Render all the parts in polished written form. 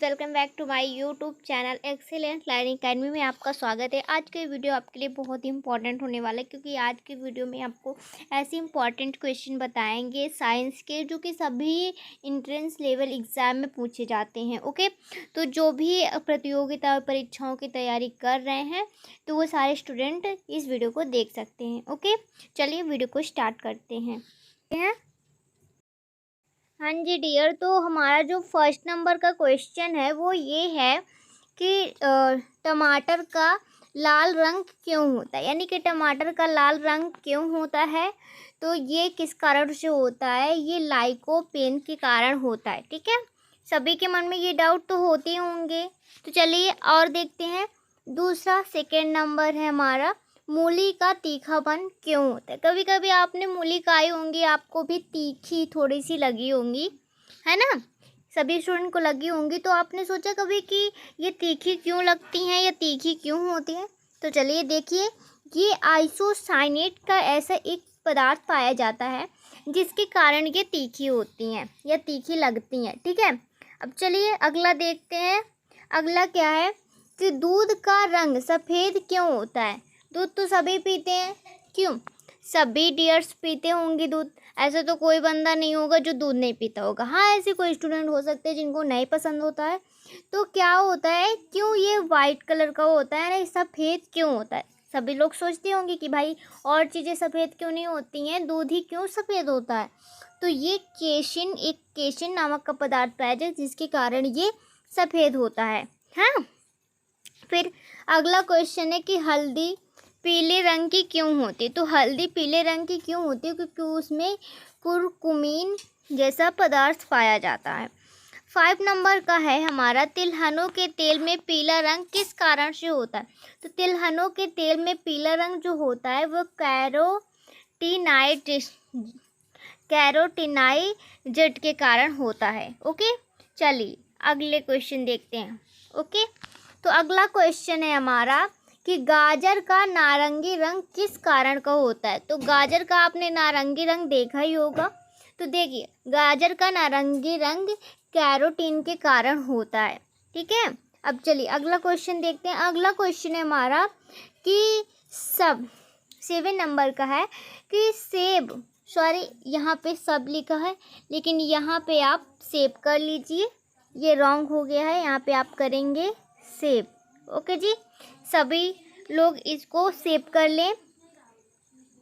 Welcome back to my YouTube channel excellent learning academy में आपका स्वागत है। आज के वीडियो आपके लिए बहुत ही इंपॉर्टेंट होने वाला है, क्योंकि आज के वीडियो में आपको ऐसे इंपॉर्टेंट क्वेश्चन बताएंगे साइंस के, जो कि सभी इंट्रेंस लेवल एग्ज़ाम में पूछे जाते हैं। ओके, तो जो भी प्रतियोगिता और परीक्षाओं की तैयारी कर रहे हैं तो वो सारे स्टूडेंट इस वीडियो को देख सकते हैं। ओके, चलिए वीडियो को स्टार्ट करते हैं। हाँ जी डियर, तो हमारा जो फर्स्ट नंबर का क्वेश्चन है वो ये है कि टमाटर का लाल रंग क्यों होता है, यानी कि टमाटर का लाल रंग क्यों होता है। तो ये किस कारण से होता है, ये लाइकोपेन के कारण होता है। ठीक है, सभी के मन में ये डाउट तो होते होंगे। तो चलिए और देखते हैं। दूसरा सेकेंड नंबर है हमारा, मूली का तीखापन क्यों होता है। कभी कभी आपने मूली खाई होंगी, आपको भी तीखी थोड़ी सी लगी होंगी, है ना, सभी स्टूडेंट को लगी होंगी। तो आपने सोचा कभी कि ये तीखी क्यों लगती हैं या तीखी क्यों होती हैं। तो चलिए देखिए, ये आइसोसाइनेट का ऐसा एक पदार्थ पाया जाता है जिसके कारण ये तीखी होती हैं या तीखी लगती हैं। ठीक है, अब चलिए अगला देखते हैं। अगला क्या है कि दूध का रंग सफ़ेद क्यों होता है। दूध तो सभी पीते हैं, क्यों, सभी डियर्स पीते होंगे दूध। ऐसा तो कोई बंदा नहीं होगा जो दूध नहीं पीता होगा। हाँ, ऐसे कोई स्टूडेंट हो सकते हैं जिनको नहीं पसंद होता है। तो क्या होता है, क्यों ये वाइट कलर का होता है ना, सफ़ेद क्यों होता है। सभी लोग सोचते होंगे कि भाई और चीज़ें सफ़ेद क्यों नहीं होती हैं, दूध ही क्यों सफ़ेद होता है। तो ये केशिन नामक का पदार्थ पाया जाए जिसके कारण ये सफ़ेद होता है। हाँ, फिर अगला क्वेश्चन है कि हल्दी पीले रंग की क्यों होती है। तो हल्दी पीले रंग की क्यों होती है, क्योंकि उसमें कुरकुमीन जैसा पदार्थ पाया जाता है। 5 नंबर का है हमारा, तिलहनों के तेल में पीला रंग किस कारण से होता है। तो तिलहनों के तेल में पीला रंग जो होता है वो कैरोटीनाइड के कारण होता है। ओके, चलिए अगले क्वेश्चन देखते हैं। ओके, तो अगला क्वेश्चन है हमारा कि गाजर का नारंगी रंग किस कारण का होता है। तो गाजर का आपने नारंगी रंग देखा ही होगा। तो देखिए, गाजर का नारंगी रंग कैरोटीन के कारण होता है। ठीक है, अब चलिए अगला क्वेश्चन देखते हैं। अगला क्वेश्चन है हमारा कि 7 नंबर का है कि सेब, सॉरी यहाँ पे सब लिखा है लेकिन यहाँ पे आप सेब कर लीजिए, ये रॉन्ग हो गया है, यहाँ पे आप करेंगे सेब। ओके जी, सभी लोग इसको सेव कर लें।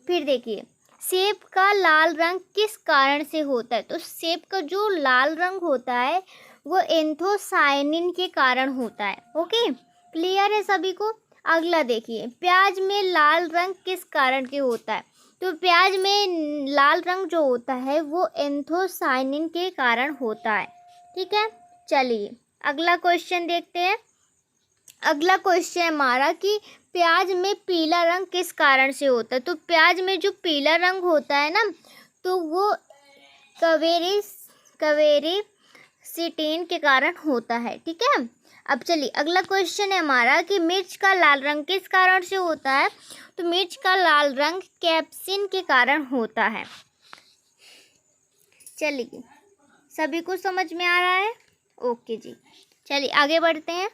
फिर देखिए, सेब का लाल रंग किस कारण से होता है। तो सेब का जो लाल रंग होता है वो एंथोसायनिन के कारण होता है। ओके, क्लियर है सभी को। अगला देखिए, प्याज में लाल रंग किस कारण के होता है। तो प्याज में लाल रंग जो होता है वो एंथोसायनिन के कारण होता है। ठीक है, चलिए अगला क्वेश्चन देखते हैं। अगला क्वेश्चन है हमारा कि प्याज में पीला रंग किस कारण से होता है। तो प्याज में जो पीला रंग होता है ना, तो वो कवेरिसिटीन के कारण होता है। ठीक है, अब चलिए अगला क्वेश्चन है हमारा कि मिर्च का लाल रंग किस कारण से होता है। तो मिर्च का लाल रंग कैप्सिन के कारण होता है। चलिए, सभी को समझ में आ रहा है। ओके जी, चलिए आगे बढ़ते हैं।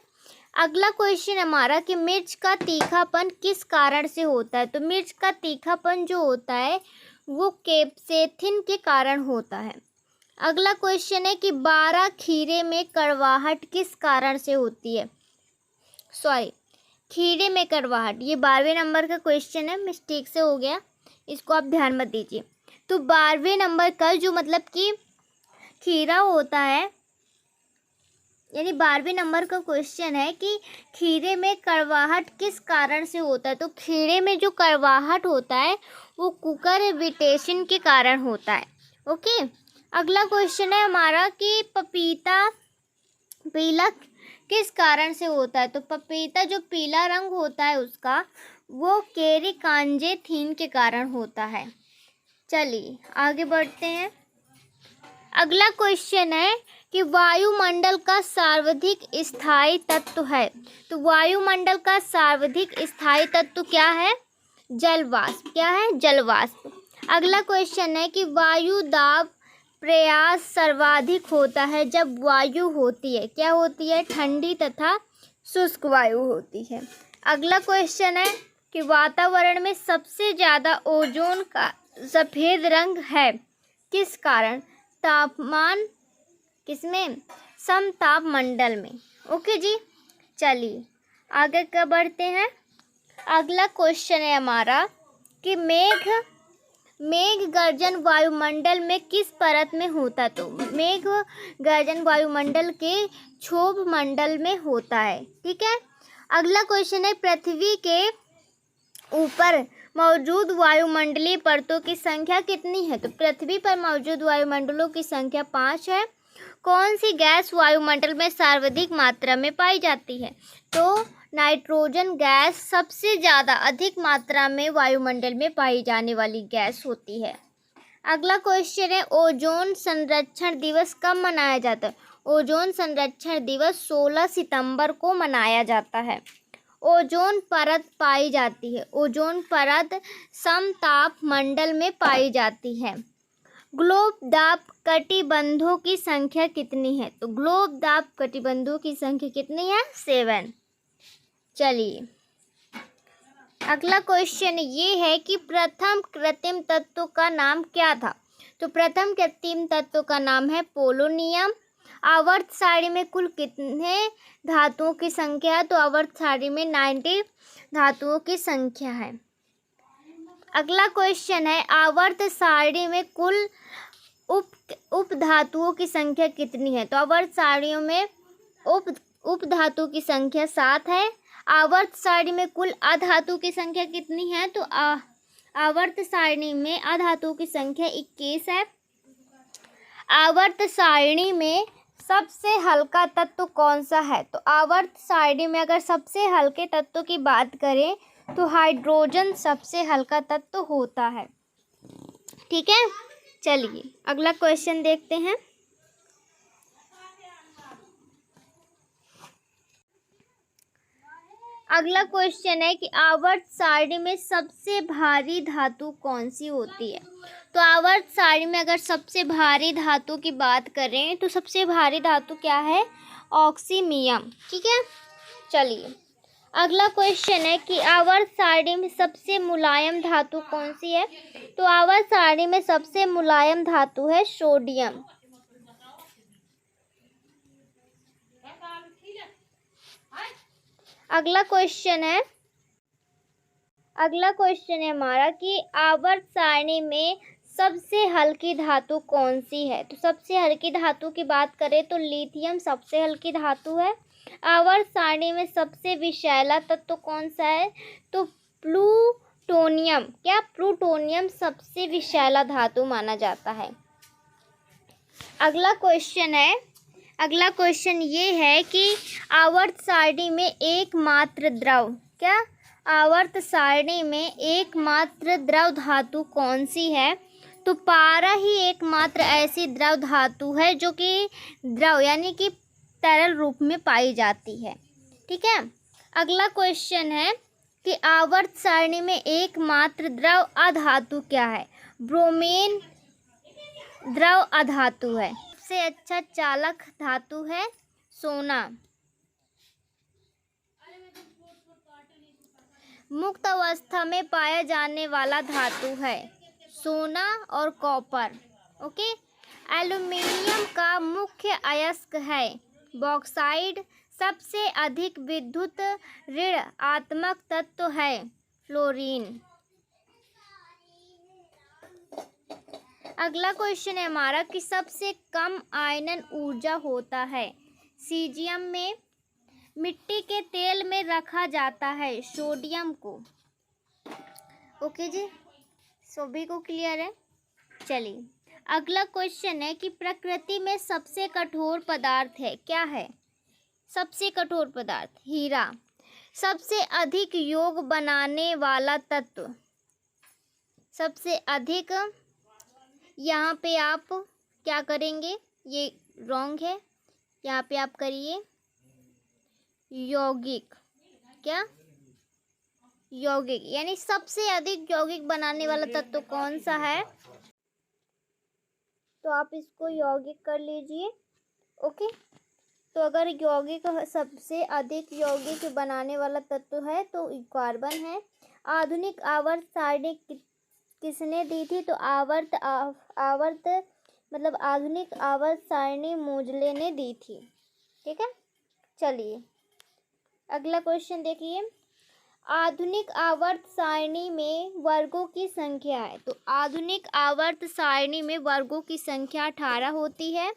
अगला क्वेश्चन हमारा कि मिर्च का तीखापन किस कारण से होता है। तो मिर्च का तीखापन जो होता है वो कैप्सेथिन के कारण होता है। अगला क्वेश्चन है कि 12 खीरे में कड़वाहट किस कारण से होती है। सॉरी, खीरे में कड़वाहट, ये 12वें नंबर का क्वेश्चन है, मिस्टेक से हो गया, इसको आप ध्यान मत दीजिए। तो 12वें नंबर का जो मतलब कि खीरा होता है, यानी 12वें नंबर का क्वेश्चन है कि खीरे में कड़वाहट किस कारण से होता है। तो खीरे में जो कड़वाहट होता है वो कुकुरबिटेशन के कारण होता है। ओके, अगला क्वेश्चन है हमारा कि पपीता पीला किस कारण से होता है। तो पपीता जो पीला रंग होता है उसका, वो केरिकांजेथीन के कारण होता है। चलिए आगे बढ़ते हैं। अगला क्वेश्चन है कि वायुमंडल का सर्वाधिक स्थायी तत्व है। तो वायुमंडल का सर्वाधिक स्थायी तत्व क्या है, जलवाष्प। क्या है, जलवाष्प। अगला क्वेश्चन है कि वायु दाब प्रयास सर्वाधिक होता है जब वायु होती है, क्या होती है, ठंडी तथा शुष्क वायु होती है। अगला क्वेश्चन है कि वातावरण में सबसे ज़्यादा ओजोन का सफ़ेद रंग है, किस कारण, तापमान, किसमें, समताप मंडल में। ओके जी, चलिए आगे का बढ़ते हैं। अगला क्वेश्चन है हमारा कि मेघ गर्जन वायुमंडल में किस परत में होता, तो मेघ गर्जन वायुमंडल के क्षोभ मंडल में होता है। ठीक है। अगला क्वेश्चन है पृथ्वी के ऊपर मौजूद वायुमंडलीय परतों की संख्या कितनी है, तो पृथ्वी पर मौजूद वायुमंडलों की संख्या 5 है। कौन सी गैस वायुमंडल में सर्वाधिक मात्रा में पाई जाती है, तो नाइट्रोजन गैस सबसे ज़्यादा अधिक मात्रा में वायुमंडल में पाई जाने वाली गैस होती है। अगला क्वेश्चन है ओजोन संरक्षण दिवस कब मनाया जाता है, ओजोन संरक्षण दिवस 16 सितंबर को मनाया जाता है। ओजोन परत पाई जाती है, ओजोन परत समताप मंडल में पाई जाती है। ग्लोब दाब कटिबंधों की संख्या कितनी है, तो ग्लोब दाब कटिबंधों की संख्या कितनी है, 7। चलिए अगला क्वेश्चन ये है कि प्रथम कृत्रिम तत्व का नाम क्या था, तो प्रथम कृत्रिम तत्व का नाम है पोलोनियम। आवर्त सारणी में कुल कितने धातुओं की संख्या है, तो आवर्त सारणी में 90 धातुओं की संख्या है। अगला क्वेश्चन है आवर्त सारणी में कुल उप धातुओं की संख्या कितनी है, तो आवर्त सारणियों में उप धातु की संख्या 7 है। आवर्त सारणी में कुल अधातु की संख्या कितनी है, तो आवर्त सारणी में अधातु की संख्या 21 है। आवर्त सारणी में सबसे हल्का तत्व कौन सा है, तो आवर्त सारणी में अगर सबसे हल्के तत्व की बात करें तो हाइड्रोजन सबसे हल्का तत्व होता है। ठीक है। चलिए अगला क्वेश्चन देखते हैं। अगला क्वेश्चन है कि आवर्त सारणी में सबसे भारी धातु कौन सी होती है, तो आवर्त सारणी में अगर सबसे भारी धातु की बात करें तो सबसे भारी धातु क्या है, ऑक्सीमियम। ठीक है। चलिए अगला क्वेश्चन है कि आवर्त सारणी में सबसे मुलायम धातु कौन सी है, तो आवर्त सारणी में सबसे मुलायम धातु है सोडियम। अगला क्वेश्चन है हमारा कि आवर्त सारणी में सबसे हल्की धातु कौन सी है, तो सबसे हल्की धातु की बात करें तो लिथियम सबसे हल्की धातु है। आवर्त सारणी में सबसे विषैला तत्व कौन सा है, तो प्लूटोनियम, क्या, प्लूटोनियम सबसे विषैला धातु माना जाता है। अगला क्वेश्चन ये है कि आवर्त सारणी में एकमात्र द्रव, क्या, आवर्त सारणी में एकमात्र द्रव धातु कौन सी है, तो पारा ही एकमात्र ऐसी द्रव धातु है जो कि द्रव यानी कि तरल रूप में पाई जाती है। ठीक है। अगला क्वेश्चन है कि आवर्त सारणी में एकमात्र द्रव अधातु क्या है, ब्रोमीन द्रव अधातु है। सबसे अच्छा चालक धातु है सोना। मुक्त अवस्था में पाया जाने वाला धातु है सोना और कॉपर। ओके। एल्युमिनियम का मुख्य अयस्क है बॉक्साइड। सबसे अधिक विद्युत ऋणात्मक तत्व है फ्लोरीन। अगला क्वेश्चन है हमारा कि सबसे कम आयनन ऊर्जा होता है सीजियम में। मिट्टी के तेल में रखा जाता है सोडियम को। ओके जी, सभी को क्लियर है। चलिए अगला क्वेश्चन है कि प्रकृति में सबसे कठोर पदार्थ है, क्या है, सबसे कठोर पदार्थ हीरा। सबसे अधिक योग बनाने वाला तत्व, सबसे अधिक, यहाँ पे आप क्या करेंगे, ये रॉन्ग है, यहाँ पे आप करिए यौगिक, क्या, यौगिक, यानी सबसे अधिक यौगिक बनाने वाला तत्व कौन सा है, तो आप इसको यौगिक कर लीजिए। ओके, तो अगर यौगिक सबसे अधिक यौगिक बनाने वाला तत्व है तो कार्बन है। आधुनिक आवर्त सारणी किसने दी थी? तो आवर्त मतलब आधुनिक आवर्त सारणी मोजले ने दी थी। ठीक है, चलिए अगला क्वेश्चन देखिए। आधुनिक आवर्त सारणी में वर्गों की संख्या है। तो आधुनिक आवर्त सारणी में वर्गों की संख्या 18 होती है।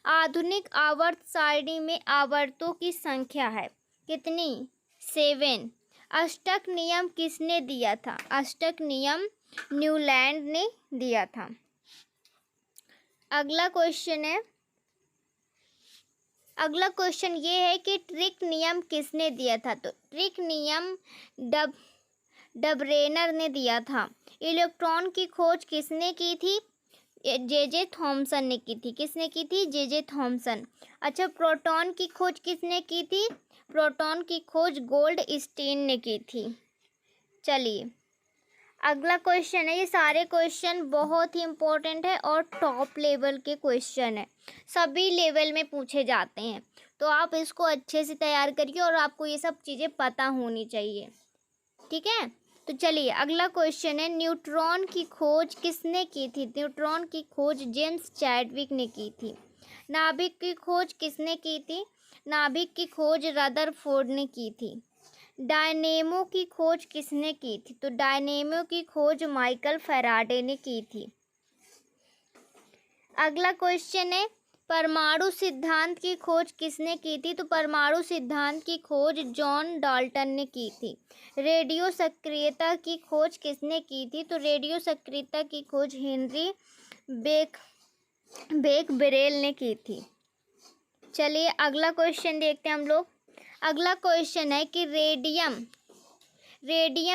आधुनिक आवर्त सारणी में आवर्तों की संख्या है कितनी? 7। अष्टक नियम किसने दिया था? अष्टक नियम न्यूलैंड ने दिया था। अगला क्वेश्चन ये है कि ट्रिक नियम किसने दिया था? तो ट्रिक नियम डबरेनर ने दिया था। इलेक्ट्रॉन की खोज किसने की थी? जे थॉमसन ने की थी। किसने की थी? J Thomson. अच्छा, प्रोटॉन की खोज किसने की थी? प्रोटॉन की खोज गोल्डस्टीन ने की थी। चलिए अगला क्वेश्चन है। ये सारे क्वेश्चन बहुत ही इम्पोर्टेंट है और टॉप लेवल के क्वेश्चन है, सभी लेवल में पूछे जाते हैं, तो आप इसको अच्छे से तैयार करिए और आपको ये सब चीज़ें पता होनी चाहिए। ठीक है, तो चलिए अगला क्वेश्चन है। न्यूट्रॉन की खोज किसने की थी? न्यूट्रॉन की खोज जेम्स चैडविक ने की थी। नाभिक की खोज किसने की थी? नाभिक की खोज रदरफोर्ड ने की थी। डायनेमो की खोज किसने की थी? तो डायनेमो की खोज माइकल फैराडे ने की थी। अगला क्वेश्चन है। परमाणु सिद्धांत की खोज किसने की थी? तो परमाणु सिद्धांत की खोज जॉन डाल्टन ने की थी। रेडियो सक्रियता की खोज किसने की थी? तो रेडियो सक्रियता की खोज हेनरी बेकबेरेल ने की थी। चलिए अगला क्वेश्चन देखते हैं हम लोग। अगला क्वेश्चन है कि रेडियम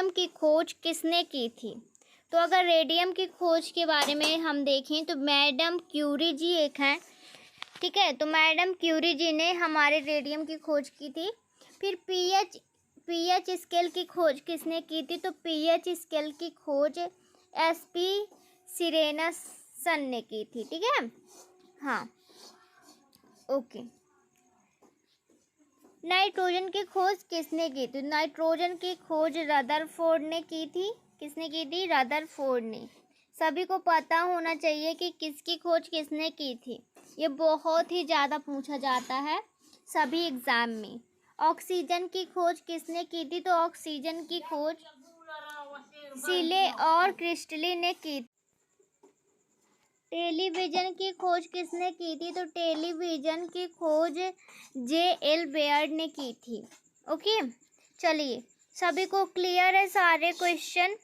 की खोज किसने की थी? तो अगर रेडियम की खोज के बारे में हम देखें तो मैडम क्यूरी जी एक हैं। ठीक है, तो मैडम क्यूरी जी ने हमारे रेडियम की खोज की थी। फिर पीएच स्केल की खोज किसने की थी? तो पीएच स्केल की खोज एसपी सिरेनसन ने की थी। ठीक है, हाँ ओके। नाइट्रोजन की खोज किसने की थी? नाइट्रोजन की खोज रदरफोर्ड ने की थी। किसने की थी? रदरफोर्ड ने। सभी को पता होना चाहिए कि किसकी खोज किसने की थी, ये बहुत ही ज़्यादा पूछा जाता है सभी एग्ज़ाम में। ऑक्सीजन की खोज किसने की थी? तो ऑक्सीजन की खोज सीले और क्रिस्टली ने की थी। टेलीविज़न की खोज किसने की थी? तो टेलीविज़न की खोज जे.एल. बेयर्ड ने की थी। ओके, चलिए सभी को क्लियर है सारे क्वेश्चन?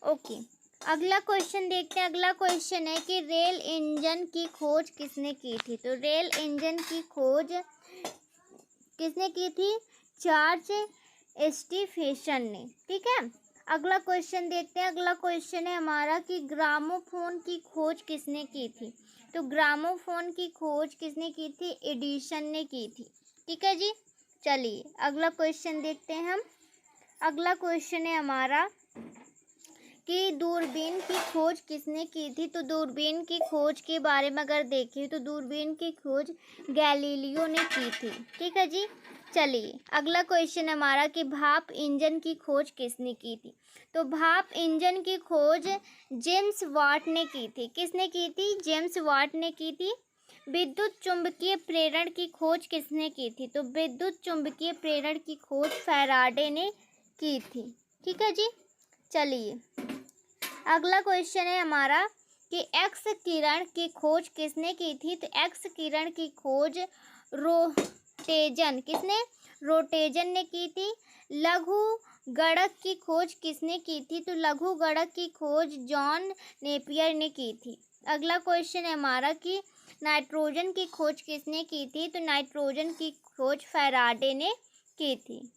ओके, अगला क्वेश्चन देखते हैं। अगला क्वेश्चन है कि रेल इंजन की खोज किसने की थी? तो रेल इंजन की खोज किसने की थी? चार्ल्स स्टीफेंसन ने। ठीक है, अगला क्वेश्चन देखते हैं। अगला क्वेश्चन है हमारा कि ग्रामोफोन की खोज किसने की थी? तो ग्रामोफोन की खोज किसने की थी? एडिसन ने की थी। ठीक है जी, चलिए अगला क्वेश्चन देखते हैं हम। अगला क्वेश्चन है हमारा कि दूरबीन की खोज किसने की थी? तो दूरबीन की खोज के बारे में अगर देखें तो दूरबीन की खोज गैलीलियो ने की थी। ठीक है जी, चलिए अगला क्वेश्चन हमारा कि भाप इंजन की खोज किसने की थी? तो भाप इंजन की खोज जेम्स वाट ने की थी। किसने की थी? जेम्स वाट ने की थी। विद्युत चुंबकीय प्रेरण की खोज किसने की थी? तो विद्युत चुंबकीय प्रेरण की खोज फैराडे ने की थी। ठीक है जी, चलिए अगला क्वेश्चन है हमारा कि एक्स किरण की खोज किसने की थी? तो एक्स किरण की खोज रोटेजन ने की थी। लघु गणक की खोज किसने की थी? तो लघु गणक की खोज जॉन नेपियर ने की थी। अगला क्वेश्चन है हमारा कि नाइट्रोजन की खोज किसने की थी? तो नाइट्रोजन की खोज फैराडे ने की थी।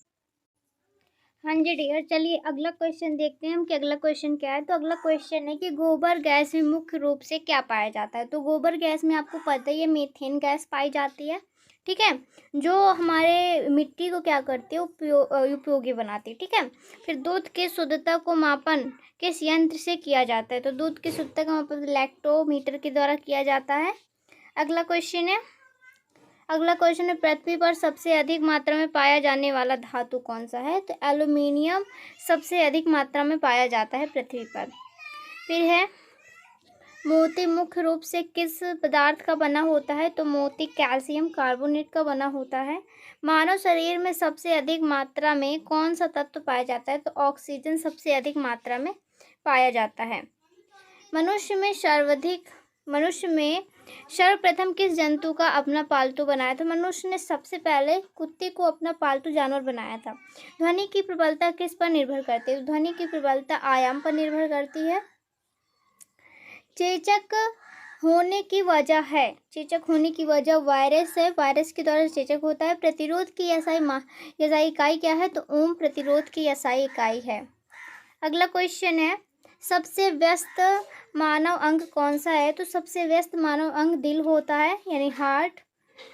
हाँ जी डियर, चलिए अगला क्वेश्चन देखते हैं हम कि अगला क्वेश्चन क्या है। तो अगला क्वेश्चन है कि गोबर गैस में मुख्य रूप से क्या पाया जाता है? तो गोबर गैस में आपको पता ही है मीथेन गैस पाई जाती है। ठीक है, जो हमारे मिट्टी को क्या करती है, उपयोगी बनाती है। ठीक है, फिर दूध की शुद्धता को मापन किस यंत्र से किया जाता है, तो दूध की शुद्धता का मापन लैक्टोमीटर के द्वारा किया जाता है। अगला क्वेश्चन है पृथ्वी पर सबसे अधिक मात्रा में पाया जाने वाला धातु कौन सा है, तो एल्युमिनियम सबसे अधिक मात्रा में पाया जाता है पृथ्वी पर। फिर है मोती मुख्य रूप से किस पदार्थ का बना होता है, तो मोती कैल्शियम कार्बोनेट का बना होता है। मानव शरीर में सबसे अधिक मात्रा में कौन सा तत्व पाया जाता है, तो ऑक्सीजन सबसे अधिक मात्रा में पाया जाता है। मनुष्य में सर्वप्रथम किस जंतु का अपना पालतू बनाया था, मनुष्य ने सबसे पहले कुत्ते को अपना पालतू जानवर बनाया था। ध्वनि की प्रबलता किस पर निर्भर करती है, ध्वनि की प्रबलता आयाम पर निर्भर करती है। चेचक होने की वजह वायरस है, वायरस के द्वारा चेचक होता है। प्रतिरोध की एसआई इकाई क्या है, तो ओम प्रतिरोध की एसआई इकाई है। अगला क्वेश्चन है सबसे व्यस्त मानव अंग कौन सा है, तो सबसे व्यस्त मानव अंग दिल होता है, यानी हार्ट।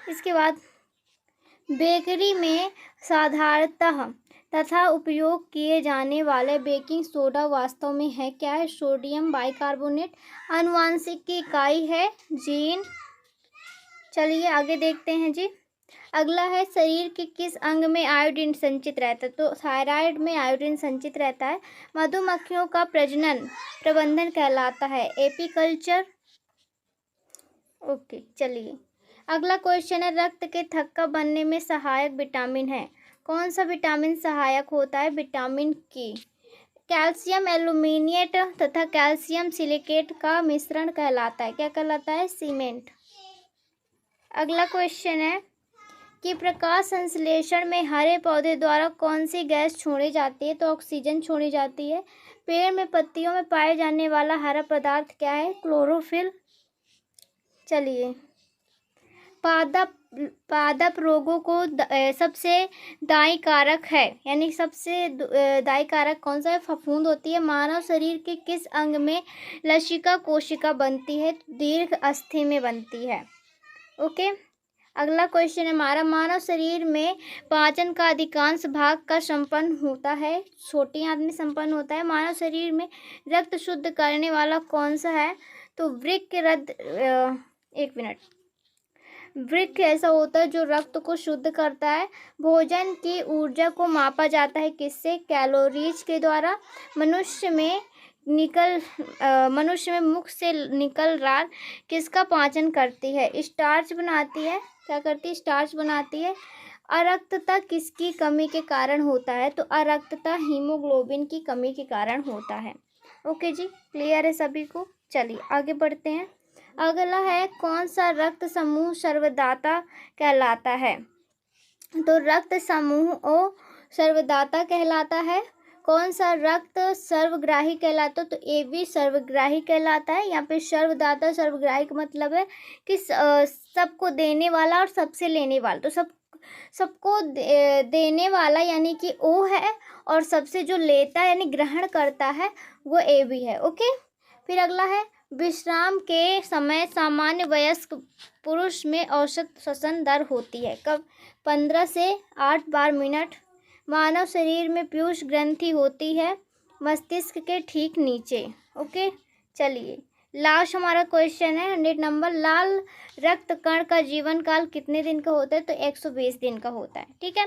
इसके बाद बेकरी में साधारणतः तथा उपयोग किए जाने वाले बेकिंग सोडा वास्तव में है क्या है, सोडियम बाइकार्बोनेट। आनुवांशिक की इकाई है जीन। चलिए आगे देखते हैं जी। अगला है शरीर के किस अंग में आयोडीन संचित रहता है, तो थायराइड में आयोडीन संचित रहता है। मधुमक्खियों का प्रजनन प्रबंधन कहलाता है एपीकल्चर। ओके, चलिए अगला क्वेश्चन है रक्त के थक्का बनने में सहायक विटामिन है, कौन सा विटामिन सहायक होता है, विटामिन के। कैल्शियम एल्यूमिनेट तथा कैल्शियम सिलिकेट का मिश्रण कहलाता है, क्या कहलाता है, सीमेंट। अगला क्वेश्चन है कि प्रकाश संश्लेषण में हरे पौधे द्वारा कौन सी गैस छोड़ी जाती है, तो ऑक्सीजन छोड़ी जाती है। पेड़ में पत्तियों में पाए जाने वाला हरा पदार्थ क्या है, क्लोरोफिल। चलिए पादप रोगों को सबसे दायी कारक है, यानी सबसे दायी कारक कौन सा है, फफूंद होती है। मानव शरीर के किस अंग में लसिका कोशिका बनती है, दीर्घ अस्थि में बनती है। ओके, अगला क्वेश्चन है हमारा मानव शरीर में पाचन का अधिकांश भाग का संपन्न होता है, छोटी आंत में संपन्न होता है। मानव शरीर में रक्त शुद्ध करने वाला कौन सा है, तो वृक्क ऐसा होता है जो रक्त को शुद्ध करता है। भोजन की ऊर्जा को मापा जाता है किससे, कैलोरीज के द्वारा। मनुष्य में मुख से निकल रार किसका पाचन करती है, स्टार्च बनाती है, क्या करती है, स्टार्च बनाती है। अरक्तता किसकी कमी के कारण होता है, तो अरक्तता हीमोग्लोबिन की कमी के कारण होता है। ओके जी, क्लियर है सभी को। चलिए आगे बढ़ते हैं। अगला है कौन सा रक्त समूह सर्वदाता कहलाता है, तो रक्त समूह ओ सर्वदाता कहलाता है। कौन सा रक्त सर्वग्राही कहलाता है, तो AB सर्वग्राही कहलाता है। यहाँ पे सर्वदाता सर्वग्राही का मतलब है कि सबको देने वाला और सबसे लेने वाला, तो सबको देने वाला यानी कि O है, और सबसे जो लेता है यानी ग्रहण करता है वो AB है। ओके, फिर अगला है विश्राम के समय सामान्य वयस्क पुरुष में औसत श्वसन दर होती है कब, 15 से 8 बार मिनट। मानव शरीर में पीयूष ग्रंथि होती है मस्तिष्क के ठीक नीचे। ओके, चलिए लास्ट हमारा क्वेश्चन है 100 नंबर। लाल रक्त कण का जीवन काल कितने दिन का होता है, तो 120 दिन का होता है। ठीक है,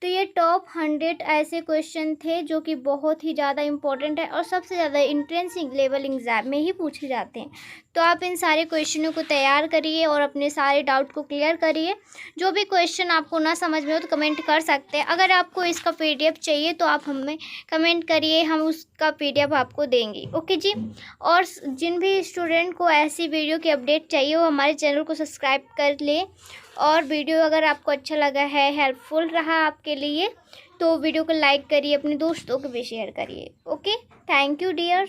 तो ये टॉप 100 ऐसे क्वेश्चन थे जो कि बहुत ही ज़्यादा इंपॉर्टेंट है और सबसे ज़्यादा एंट्रेंस लेवल एग्जाम में ही पूछे जाते हैं। तो आप इन सारे क्वेश्चनों को तैयार करिए और अपने सारे डाउट को क्लियर करिए। जो भी क्वेश्चन आपको ना समझ में हो तो कमेंट कर सकते हैं। अगर आपको इसका PDF चाहिए तो आप हमें कमेंट करिए, हम उसका PDF आपको देंगे। ओके जी, और जिन भी स्टूडेंट को ऐसी वीडियो की अपडेट चाहिए वो हमारे चैनल को सब्सक्राइब कर ले। और वीडियो अगर आपको अच्छा लगा है, हेल्पफुल रहा आपके लिए, तो वीडियो को लाइक करिए, अपने दोस्तों को भी शेयर करिए। Okay, thank you dear.